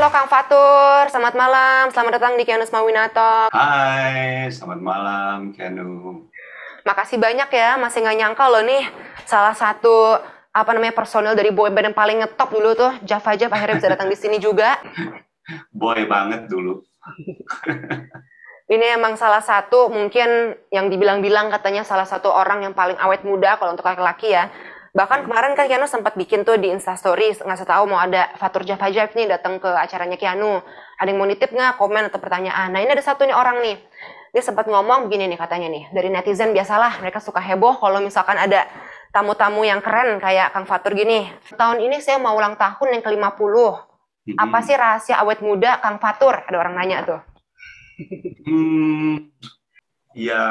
Halo Kang Fatur, selamat malam. Selamat datang di Kianus Mawinato. Hai, selamat malam, Keanu. Makasih banyak ya, masih nggak nyangka loh nih. Salah satu personil dari boyband yang paling ngetop dulu tuh, Java Jive akhirnya bisa datang di sini juga. Boy banget dulu. Ini emang salah satu mungkin yang dibilang-bilang katanya salah satu orang yang paling awet muda kalau untuk laki-laki ya. Bahkan kemarin kan Kianu sempat bikin tuh di Instastory ngasih tahu mau ada Fatur Java Jive nih datang ke acaranya Kianu. Ada yang mau nitip nggak komen atau pertanyaan. Nah ini ada satu nih orang nih. Dia sempat ngomong begini nih katanya nih. Dari netizen biasalah mereka suka heboh kalau misalkan ada tamu-tamu yang keren kayak Kang Fatur gini. Tahun ini saya mau ulang tahun yang ke-50. Apa sih rahasia awet muda Kang Fatur? Ada orang nanya tuh. Ya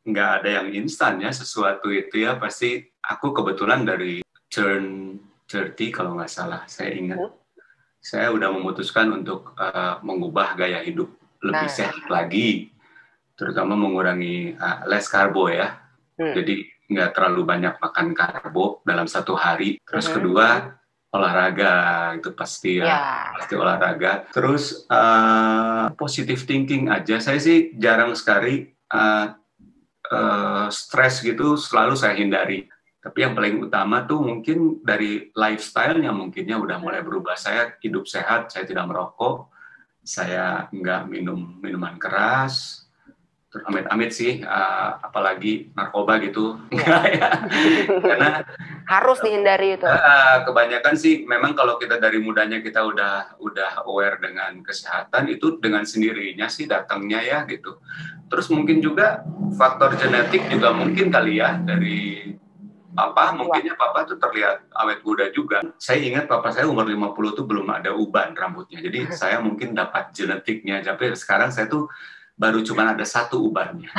nggak ada yang instan ya sesuatu itu ya. Pasti aku kebetulan dari turn 30 kalau nggak salah. Saya ingat. Saya udah memutuskan untuk mengubah gaya hidup lebih sehat lagi. Terutama mengurangi less karbo ya. Jadi nggak terlalu banyak makan karbo dalam satu hari. Terus kedua, olahraga itu pasti ya, pasti olahraga. Terus positive thinking aja. Saya sih jarang sekali stres gitu, selalu saya hindari. Tapi yang paling utama tuh mungkin dari lifestyle-nya mungkinnya udah mulai berubah. Saya hidup sehat, saya tidak merokok, saya nggak minum minuman keras. Amit-amit sih, apalagi narkoba gitu. Karena harus dihindari itu. Kebanyakan sih memang kalau kita dari mudanya kita udah aware dengan kesehatan, itu dengan sendirinya sih datangnya ya gitu. Terus mungkin juga faktor genetik juga mungkin kali ya, dari papa, mungkinnya papa tuh terlihat awet muda juga. Saya ingat papa saya umur 50 tuh belum ada uban rambutnya. Jadi saya mungkin dapat genetiknya, tapi sekarang saya tuh baru cuma ada satu ubannya.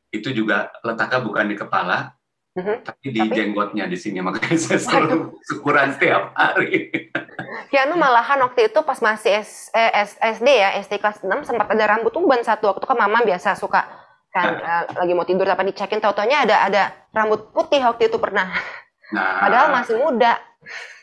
Itu juga letaknya bukan di kepala, tapi di jenggotnya di sini. Makanya saya selalu syukuran setiap hari. Kianu malahan waktu itu pas masih SD ya, SD kelas 6 sempat ada rambut uban satu. Waktu kan mama biasa suka kan lagi mau tidur apa dicekin, tau-taunya ada rambut putih waktu itu pernah. Padahal masih muda.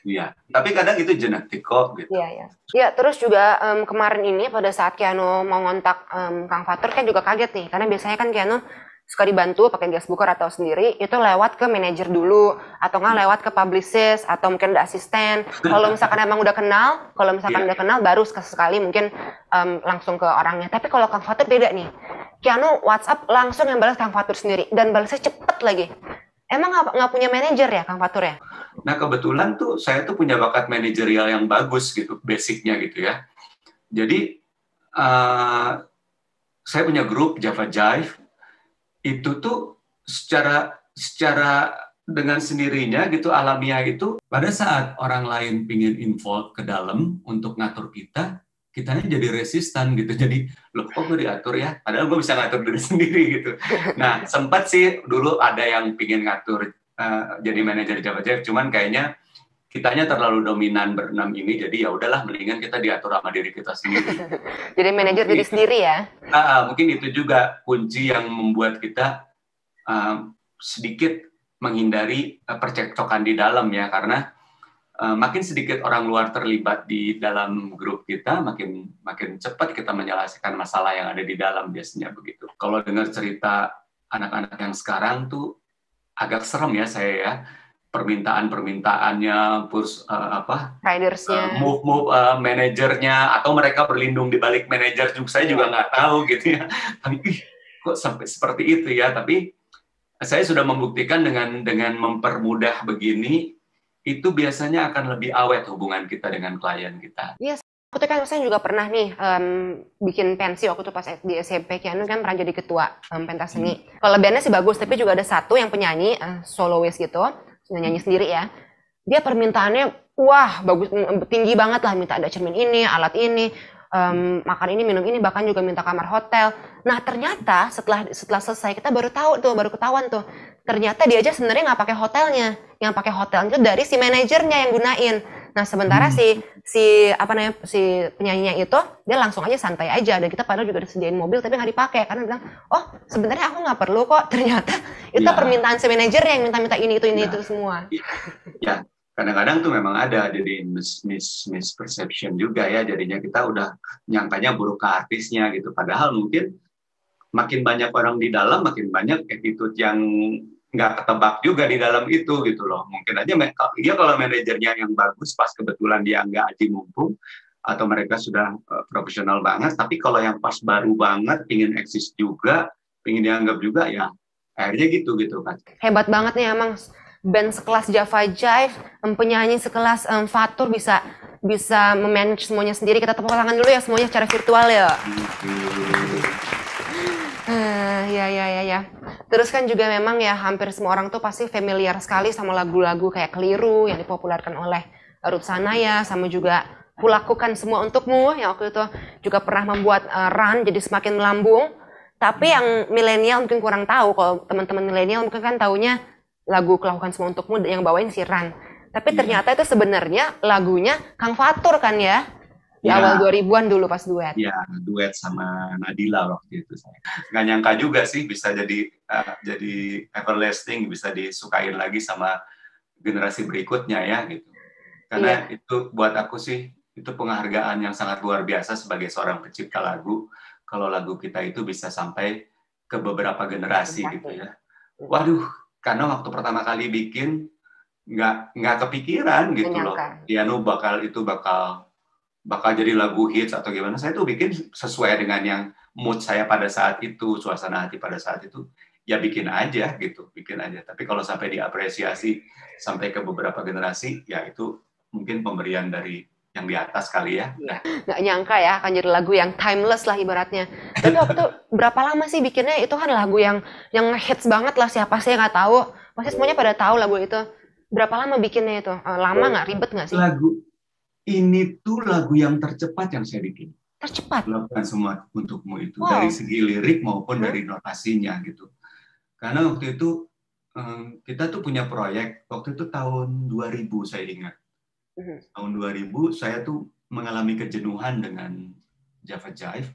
Iya, tapi kadang itu genetik kok gitu. Iya. Ya, terus juga kemarin ini pada saat Kianu mau ngontak Kang Fatur kan juga kaget nih, karena biasanya kan Kianu suka dibantu pakai guest booker atau sendiri, itu lewat ke manajer dulu, atau nggak lewat ke publicist, atau mungkin ada asisten. Kalau misalkan emang udah kenal, baru sekali mungkin langsung ke orangnya. Tapi kalau Kang Fatur beda nih, Kianu WhatsApp langsung yang balas Kang Fatur sendiri, dan balasnya cepet lagi. Emang nggak punya manajer ya Kang Fatur ya? Nah kebetulan tuh saya tuh punya bakat manajerial yang bagus gitu, basicnya gitu ya. Jadi saya punya grup Java Jive, itu tuh secara dengan sendirinya gitu, alamiah itu, pada saat orang lain pingin involve ke dalam untuk ngatur kitanya jadi resistan gitu. Jadi, loh kok gue diatur ya? Padahal gue bisa ngatur diri sendiri gitu. Nah, sempat sih dulu ada yang pingin ngatur jadi manajer Java Jive, cuman kayaknya kitanya terlalu dominan berenam ini, jadi ya udahlah, mendingan kita diatur sama diri kita sendiri. Jadi manajer diri sendiri ya? Mungkin itu juga kunci yang membuat kita sedikit menghindari percekcokan di dalam ya, karena makin sedikit orang luar terlibat di dalam grup kita, makin cepat kita menyelesaikan masalah yang ada di dalam, biasanya begitu. Kalau dengar cerita anak-anak yang sekarang tuh agak serem ya saya ya, permintaannya, terus ridersnya, move manajernya, atau mereka berlindung di balik manajer juga, saya juga nggak tahu gitu ya. Tapi kok sampai seperti itu ya. Tapi saya sudah membuktikan dengan mempermudah begini, itu biasanya akan lebih awet hubungan kita dengan klien kita. Iya, waktu kan saya juga pernah nih bikin pensi waktu itu pas di SMP. Kianu kan pernah jadi ketua pentas seni. Kalau bandnya sih bagus, tapi juga ada satu yang penyanyi soloist gitu, nyanyi sendiri ya. Dia permintaannya wah bagus, tinggi banget lah, minta ada cermin ini, alat ini, makan ini, minum ini, bahkan juga minta kamar hotel. Nah ternyata setelah selesai kita baru ketahuan tuh, ternyata dia aja sebenarnya nggak pakai hotelnya, yang pakai hotelnya itu dari si manajernya yang gunain. Nah sementara si penyanyinya itu dia langsung aja santai aja, dan kita padahal juga disediain mobil tapi nggak dipakai, karena bilang oh sebenarnya aku nggak perlu kok. Ternyata itu permintaan si manajernya yang minta ini itu semua. Ya, kadang-kadang tuh memang ada jadi misperception juga ya, jadinya kita udah nyangkanya buruk ke artisnya gitu, padahal mungkin makin banyak orang di dalam, makin banyak attitude yang nggak ketebak juga di dalam itu gitu loh. Mungkin aja dia kalau manajernya yang bagus, pas kebetulan dia nggak aji mumpung, atau mereka sudah profesional banget, tapi kalau yang pas baru banget, pingin eksis juga, pingin dianggap juga, ya akhirnya gitu kan. Hebat banget nih emang band sekelas Java Jive, penyanyi sekelas Fatur bisa memanage semuanya sendiri. Kita tepuk tangan dulu ya semuanya secara virtual ya. Ya. Terus kan juga memang ya hampir semua orang tuh pasti familiar sekali sama lagu-lagu kayak Keliru yang dipopulerkan oleh Ruth Sanaya, sama juga Kulakukan Semua Untukmu yang waktu itu juga pernah membuat Run jadi semakin melambung. Tapi yang milenial mungkin kurang tahu, kalau teman-teman milenial mungkin kan taunya lagu Kulakukan Semua Untukmu yang bawain si Run. Tapi ternyata itu sebenarnya lagunya Kang Fatur kan ya? Di awal 2000-an dulu pas duet. Ya, duet sama Nadila waktu itu. Nggak nyangka juga sih bisa jadi everlasting, bisa disukain lagi sama generasi berikutnya ya gitu. Karena itu buat aku sih, itu penghargaan yang sangat luar biasa sebagai seorang pencipta lagu. Kalau lagu kita itu bisa sampai ke beberapa generasi gitu ya. Waduh, karena waktu pertama kali bikin nggak kepikiran gitu loh. Piano bakal jadi lagu hits atau gimana. Saya tuh bikin sesuai dengan yang mood saya pada saat itu, suasana hati pada saat itu, ya bikin aja gitu, bikin aja. Tapi kalau sampai diapresiasi sampai ke beberapa generasi, ya itu mungkin pemberian dari yang di atas kali ya. Nggak nyangka ya akan jadi lagu yang timeless lah ibaratnya. Tapi waktu itu berapa lama sih bikinnya? Itu kan lagu yang hits banget lah, siapa sih yang nggak tahu? Pasti semuanya pada tahu lagu itu. Berapa lama bikinnya itu? Lama nggak? Ribet nggak sih? Ini tuh lagu yang tercepat yang saya bikin. Tercepat? Kulakukan Semua Untukmu itu. Wow. Dari segi lirik maupun dari notasinya gitu. Karena waktu itu kita tuh punya proyek, waktu itu tahun 2000 saya ingat. Tahun 2000 saya tuh mengalami kejenuhan dengan Java Jive.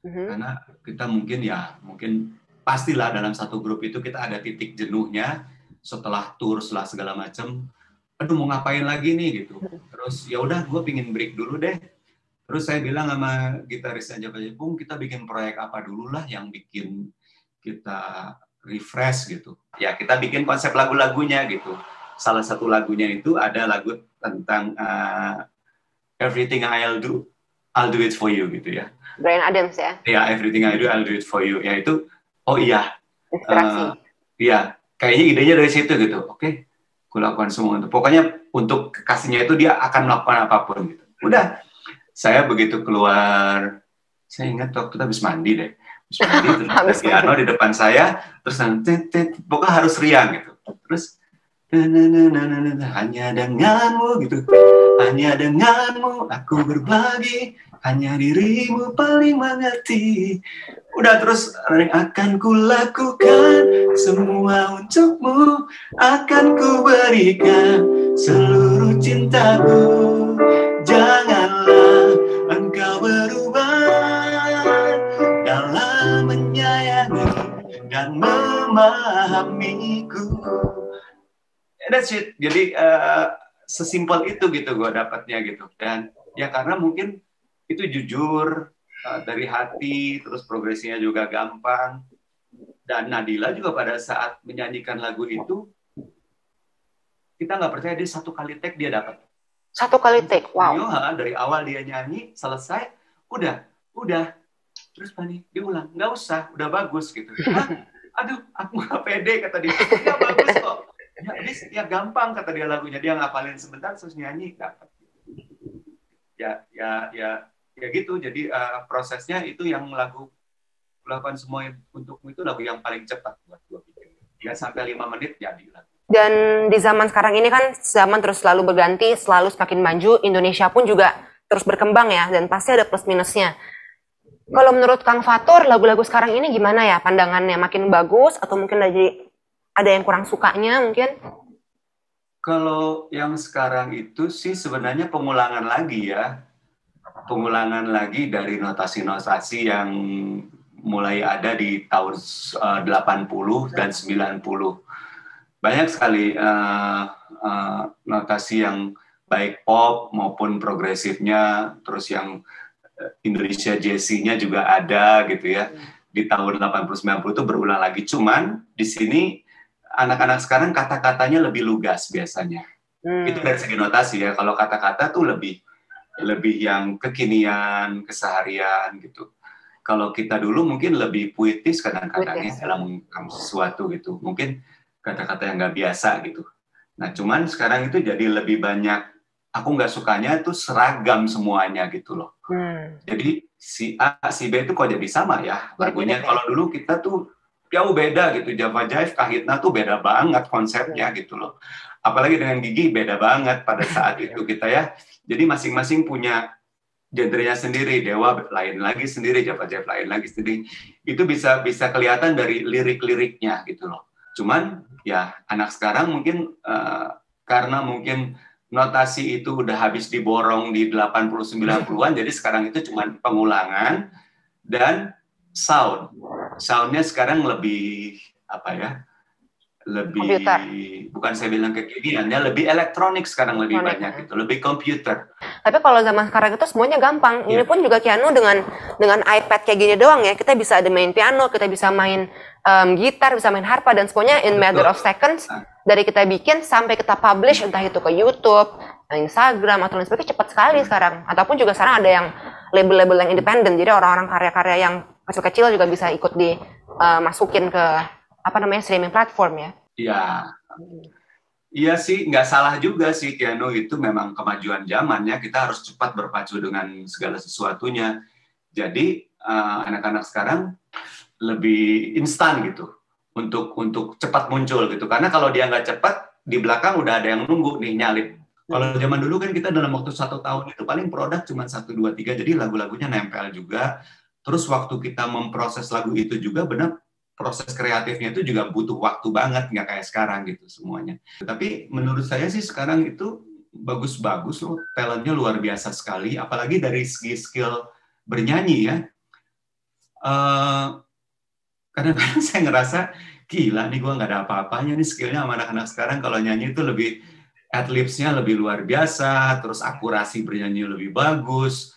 Karena kita mungkin pastilah dalam satu grup itu kita ada titik jenuhnya setelah tour, setelah segala macam. Aduh mau ngapain lagi nih gitu. Terus ya udah gue pingin break dulu deh. Terus saya bilang sama gitarisnya Java Jive, kita bikin proyek apa dulu lah yang bikin kita refresh gitu. Ya kita bikin konsep lagu-lagunya gitu. Salah satu lagunya itu ada lagu tentang Everything I'll Do It For You gitu ya. Bryan Adams ya? Ya, Everything I Do I'll Do It For You. Ya itu, oh iya. Inspirasi. Iya, kayaknya idenya dari situ gitu. Oke. Kulakukan semua untuk pokoknya untuk kekasihnya itu dia akan melakukan apapun gitu. Udah, saya begitu keluar, saya ingat waktu itu habis mandi deh, terus piano di depan saya, terus pokoknya harus riang gitu. Terus hanya denganmu gitu, hanya denganmu aku berbagi, hanya dirimu paling mengerti. Udah terus akan kulakukan semua untukmu, akan kuberikan seluruh cintaku. Janganlah engkau berubah dalam menyayangi dan memahamiku. That's it. Jadi sesimpel itu gitu gue dapatnya gitu. Dan ya karena mungkin itu jujur, dari hati, terus progresinya juga gampang. Dan Nadila juga pada saat menyanyikan lagu itu, kita nggak percaya dia satu kali take dia dapat. Satu kali take, wow. Dari awal dia nyanyi, selesai, udah. Terus Pani, dia ulang, nggak usah, udah bagus gitu. Aduh, aku nggak pede, kata dia. Ya bagus kok. Ya gampang, kata dia lagunya. Dia ngapalin sebentar, terus nyanyi, dapat. Ya gitu, jadi prosesnya itu yang lagu Kulakukan Semua Untukmu itu lagu yang paling cepat buat gue bikin. 3 sampai 5 menit jadi lagu. Dan di zaman sekarang ini kan zaman terus selalu berganti, selalu semakin maju, Indonesia pun juga terus berkembang ya, dan pasti ada plus minusnya. Kalau menurut Kang Fatur, lagu-lagu sekarang ini gimana ya pandangannya? Makin bagus atau mungkin ada yang kurang sukanya mungkin? Kalau yang sekarang itu sih sebenarnya pengulangan lagi ya. Pengulangan lagi dari notasi-notasi yang mulai ada di tahun 80 dan 90. banyak sekali notasi yang baik pop maupun progresifnya, terus yang Indonesia Jazzy-nya juga ada gitu ya. Di tahun 80-90 itu berulang lagi. Cuman di sini anak-anak sekarang kata-katanya lebih lugas biasanya. Itu dari segi notasi ya. Kalau kata-kata tuh lebih yang kekinian, keseharian gitu. Kalau kita dulu mungkin lebih puitis kadang-kadang ya dalam mengungkapkan sesuatu gitu. Mungkin kata-kata yang nggak biasa gitu. Nah cuman sekarang itu jadi lebih banyak, aku nggak sukanya itu seragam semuanya gitu loh. Jadi si A, si B itu kok jadi sama ya lagunya. Kalau dulu kita tuh jauh beda gitu. Java Jive, Kahitna tuh beda banget konsepnya gitu loh. Apalagi dengan Gigi beda banget pada saat itu kita ya. Jadi masing-masing punya genrenya sendiri, Dewa lain lagi sendiri, Java Jive lain lagi sendiri. Itu bisa kelihatan dari lirik-liriknya gitu loh. Cuman ya anak sekarang mungkin karena mungkin notasi itu udah habis diborong di 80-90-an, jadi sekarang itu cuma pengulangan dan soundnya sekarang lebih apa ya, lebih komputer. Bukan saya bilang kekiniannya, lebih elektronik sekarang lebih banyak gitu, lebih komputer. Tapi kalau zaman sekarang itu semuanya gampang. Ini pun juga Keanu dengan iPad kayak gini doang ya, kita bisa ada main piano, kita bisa main gitar, bisa main harpa, dan semuanya in matter of seconds. Dari kita bikin sampai kita publish, entah itu ke YouTube, Instagram, atau lain sebagainya, cepat sekali sekarang. Ataupun juga sekarang ada yang label-label yang independen, jadi orang-orang karya-karya yang kecil-kecil juga bisa ikut dimasukin ke streaming platform ya. Iya. Iya sih, nggak salah juga sih Keanu, itu memang kemajuan zaman ya, kita harus cepat berpacu dengan segala sesuatunya. Jadi anak-anak sekarang lebih instan gitu untuk cepat muncul gitu, karena kalau dia nggak cepat di belakang udah ada yang nunggu nih nyalip. Kalau zaman dulu kan kita dalam waktu 1 tahun itu paling produk cuma 1, 2, 3, jadi lagu-lagunya nempel juga. Terus waktu kita memproses lagu itu juga benar, proses kreatifnya itu juga butuh waktu banget, nggak kayak sekarang gitu semuanya. Tapi menurut saya sih sekarang itu bagus-bagus loh, talentnya luar biasa sekali, apalagi dari segi skill bernyanyi ya. Kadang-kadang saya ngerasa gila nih, gue nggak ada apa-apanya nih skillnya sama anak-anak sekarang. Kalau nyanyi itu lebih ad-libsnya lebih luar biasa, terus akurasi bernyanyi lebih bagus.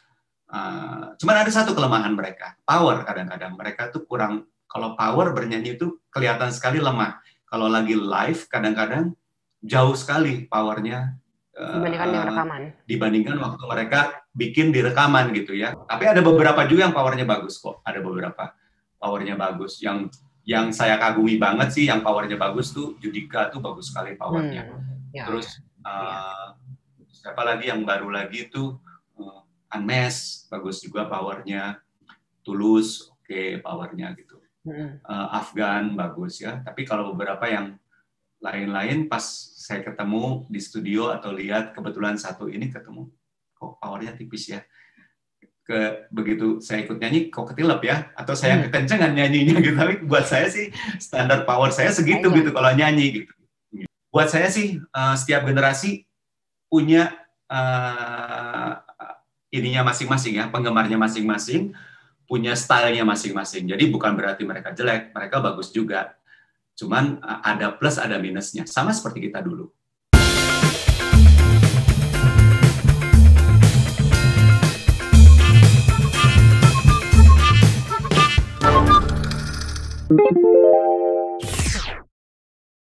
Cuman ada satu kelemahan mereka, power. Kadang-kadang mereka tuh kurang, kalau power bernyanyi itu kelihatan sekali lemah. Kalau lagi live kadang-kadang jauh sekali powernya dibandingkan dengan rekaman. Dibandingkan waktu mereka bikin di rekaman gitu ya. Tapi ada beberapa juga yang powernya bagus kok. Ada beberapa powernya bagus. Yang saya kagumi banget sih, yang powernya bagus tuh Judika tuh bagus sekali powernya. Terus siapa lagi yang baru lagi tuh Unmesh bagus juga powernya. Tulus oke, powernya gitu. Afgan bagus ya. Tapi kalau beberapa yang lain-lain pas saya ketemu di studio atau lihat, kebetulan satu ini ketemu kok powernya tipis ya. Begitu saya ikut nyanyi kok ketilep ya, atau saya kekencengan nyanyinya gitu. Tapi buat saya sih standar power saya segitu gitu kalau nyanyi gitu. Buat saya sih setiap generasi punya ininya masing-masing ya, penggemarnya masing-masing, punya stylenya masing-masing. Jadi bukan berarti mereka jelek, mereka bagus juga. Cuman ada plus ada minusnya, sama seperti kita dulu.